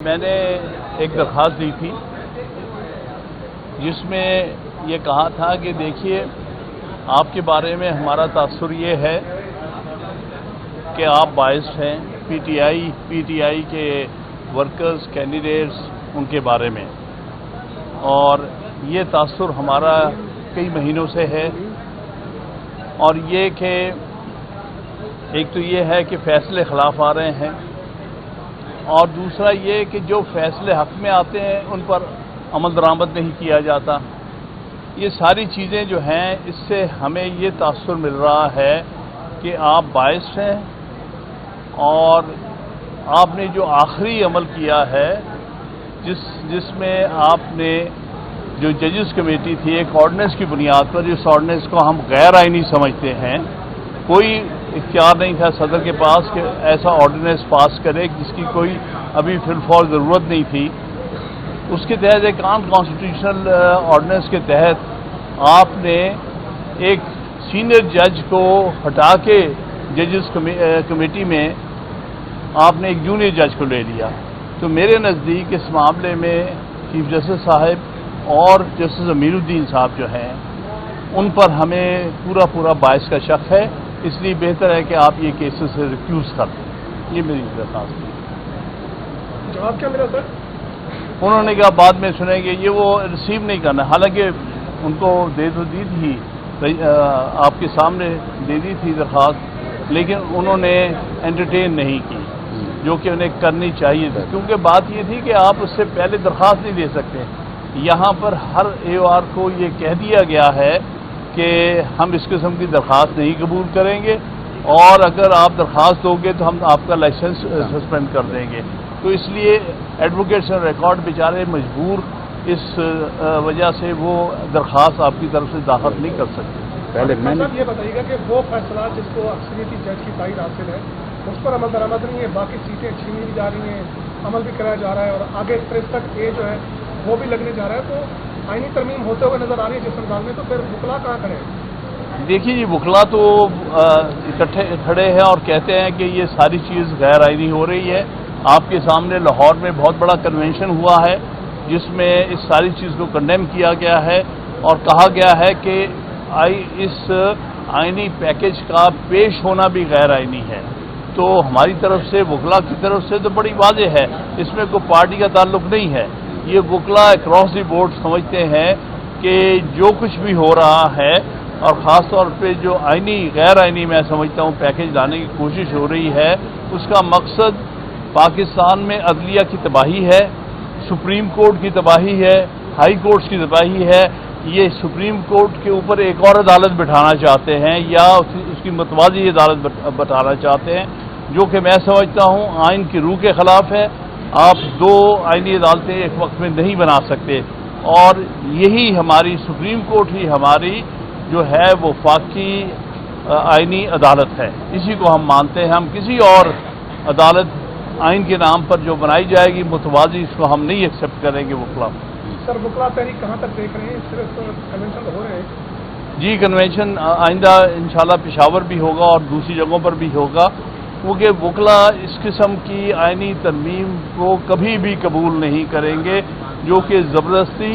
میں نے ایک درخواست دی تھی جس میں یہ کہا تھا کہ دیکھیے آپ کے بارے میں ہمارا تاثر یہ ہے کہ آپ باعث ہیں پی ٹی آئی کے ورکرز کینڈیڈیٹس ان کے بارے میں، اور یہ تاثر ہمارا کئی مہینوں سے ہے، اور یہ کہ ایک تو یہ ہے کہ فیصلے خلاف آ رہے ہیں، اور دوسرا یہ کہ جو فیصلے حق میں آتے ہیں ان پر عمل درآمد نہیں کیا جاتا۔ یہ ساری چیزیں جو ہیں اس سے ہمیں یہ تاثر مل رہا ہے کہ آپ باعث ہیں، اور آپ نے جو آخری عمل کیا ہے جس میں آپ نے جو ججز کمیٹی تھی ایک آرڈیننس کی بنیاد پر، جس آرڈیننس کو ہم غیر آئینی سمجھتے ہیں، کوئی اختیار نہیں تھا صدر کے پاس کہ ایسا آرڈیننس پاس کرے جس کی کوئی ابھی فی الفور ضرورت نہیں تھی۔ اس کے تحت ایک نان کانسٹیٹیوشنل آرڈیننس کے تحت آپ نے ایک سینئر جج کو ہٹا کے ججز کمیٹی میں آپ نے ایک جونیئر جج کو لے لیا۔ تو میرے نزدیک اس معاملے میں چیف جسٹس صاحب اور جسٹس امیر الدین صاحب جو ہیں ان پر ہمیں پورا باعث کا شک ہے، اس لیے بہتر ہے کہ آپ یہ کیسز سے ریکیوز کر دیں۔ یہ میری درخواست ہے۔ جواب کیا ملا سر؟ انہوں نے کہا بعد میں سنیں گے، یہ وہ ریسیو نہیں کرنا، حالانکہ ان کو دی تھی آپ کے سامنے دے دی تھی درخواست، لیکن انہوں نے انٹرٹین نہیں کی جو کہ انہیں کرنی چاہیے تھی، کیونکہ بات یہ تھی کہ آپ اس سے پہلے درخواست نہیں دے سکتے۔ یہاں پر ہر AOR کو یہ کہہ دیا گیا ہے کہ ہم اس قسم کی درخواست نہیں قبول کریں گے، اور اگر آپ درخواست دو گے تو ہم آپ کا لائسنس سسپینڈ کر دیں گے۔ تو اس لیے ایڈوکیٹس اینڈ ریکارڈ بیچارے مجبور اس وجہ سے وہ درخواست آپ کی طرف سے داخل نہیں کر سکتے۔ پہلے میں یہ بتائیے گا کہ وہ فیصلہ جس کو اکثریتی جج کی تائید حاصل ہے اس پر عمل درآمد نہیں ہے، باقی سیٹیں چھینی بھی جا رہی ہیں، عمل بھی کرایا جا رہا ہے، اور آگے 63 تک جو ہے وہ بھی لگنے جا رہا ہے، تو آئینی ترمیم ہوتے ہوئے نظر آ رہی ہے جس انداز میں، تو پھر وکلا کہاں کھڑے ہیں؟ دیکھیے جی، وکلا تو اکٹھے کھڑے ہیں اور کہتے ہیں کہ یہ ساری چیز غیر آئینی ہو رہی ہے۔ آپ کے سامنے لاہور میں بہت بڑا کنونشن ہوا ہے جس میں اس ساری چیز کو کنڈیم کیا گیا ہے اور کہا گیا ہے کہ اس آئینی پیکج کا پیش ہونا بھی غیر آئینی ہے۔ تو ہماری طرف سے وکلا کی طرف سے تو بڑی واضح ہے، اس میں کوئی پارٹی کا تعلق نہیں ہے۔ یہ وکلا اکراس دی بورڈ سمجھتے ہیں کہ جو کچھ بھی ہو رہا ہے، اور خاص طور پہ جو آئینی غیر آئینی میں سمجھتا ہوں پیکج لانے کی کوشش ہو رہی ہے، اس کا مقصد پاکستان میں عدلیہ کی تباہی ہے، سپریم کورٹ کی تباہی ہے، ہائی کورٹس کی تباہی ہے۔ یہ سپریم کورٹ کے اوپر ایک اور عدالت بٹھانا چاہتے ہیں یا اس کی متوازی عدالت بٹھانا چاہتے ہیں، جو کہ میں سمجھتا ہوں آئین کی روح کے خلاف ہے۔ آپ دو آئینی عدالتیں ایک وقت میں نہیں بنا سکتے، اور یہی ہماری سپریم کورٹ ہی ہماری جو ہے وہ وفاقی آئینی عدالت ہے، اسی کو ہم مانتے ہیں۔ ہم کسی اور عدالت آئین کے نام پر جو بنائی جائے گی متوازی، اس کو ہم نہیں ایکسیپٹ کریں گے۔ وکلا سر وکلا تحریک کہاں تک دیکھ رہے ہیں؟ صرف کنونشن ہو رہے ہیں؟ جی، کنونشن آئندہ انشاءاللہ پشاور بھی ہوگا اور دوسری جگہوں پر بھی ہوگا، کیونکہ وکلا اس قسم کی آئینی ترمیم کو کبھی بھی قبول نہیں کریں گے جو کہ زبردستی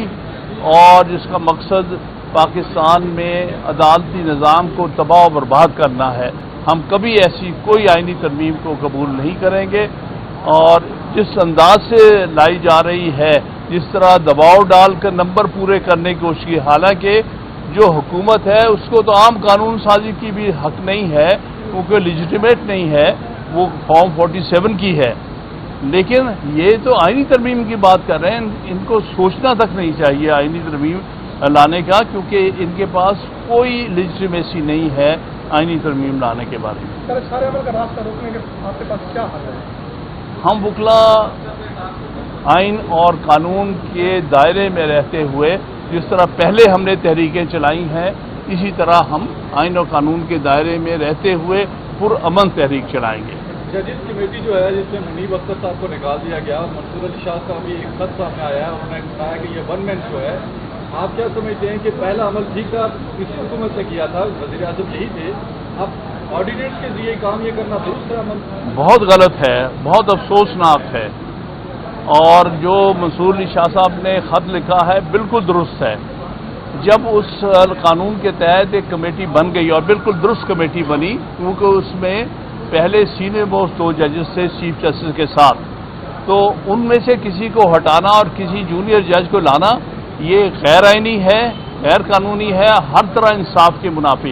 اور جس کا مقصد پاکستان میں عدالتی نظام کو تباہ و برباد کرنا ہے۔ ہم کبھی ایسی کوئی آئینی ترمیم کو قبول نہیں کریں گے، اور جس انداز سے لائی جا رہی ہے، جس طرح دباؤ ڈال کر نمبر پورے کرنے کی کوشش کی، حالانکہ جو حکومت ہے اس کو تو عام قانون سازی کی بھی حق نہیں ہے کیونکہ لیجیٹیمیٹ نہیں ہے، وہ فارم 47 کی ہے، لیکن یہ تو آئینی ترمیم کی بات کر رہے ہیں۔ ان کو سوچنا تک نہیں چاہیے آئینی ترمیم لانے کا، کیونکہ ان کے پاس کوئی لیجیٹیمیسی نہیں ہے آئینی ترمیم لانے کے بارے میں۔ سر سارے عمل کا راستہ روکنے کے آپ کے پاس کیا حل ہے؟ ہم وکلا آئین اور قانون کے دائرے میں رہتے ہوئے جس طرح پہلے ہم نے تحریکیں چلائی ہیں، اسی طرح ہم آئین اور قانون کے دائرے میں رہتے ہوئے پرامن تحریک چلائیں گے۔ ججز کمیٹی جو ہے جس میں منیب اختر صاحب کو نکال دیا گیا، منصور علی شاہ کا بھی ایک خط سامنے آیا ہے، انہوں نے بتایا کہ یہ ون مین شو ہے۔ آپ کیا سمجھتے ہیں کہ پہلا عمل ٹھیک تھا، اس حکومت سے کیا تھا، وزیر اعظم یہی تھے، اب آرڈیننس کے ذریعے کام یہ کرنا درست ہے عمل؟ بہت غلط ہے، بہت افسوسناک ہے اور جو منصور علی شاہ صاحب نے خط لکھا ہے بالکل درست ہے. جب اس قانون کے تحت ایک کمیٹی بن گئی اور بالکل درست کمیٹی بنی، کیونکہ اس میں پہلے سینئر موسٹ 2 ججز تھے چیف جسٹس کے ساتھ، تو ان میں سے کسی کو ہٹانا اور کسی جونیئر جج کو لانا یہ غیر آئینی ہے، غیر قانونی ہے، ہر طرح انصاف کے منافی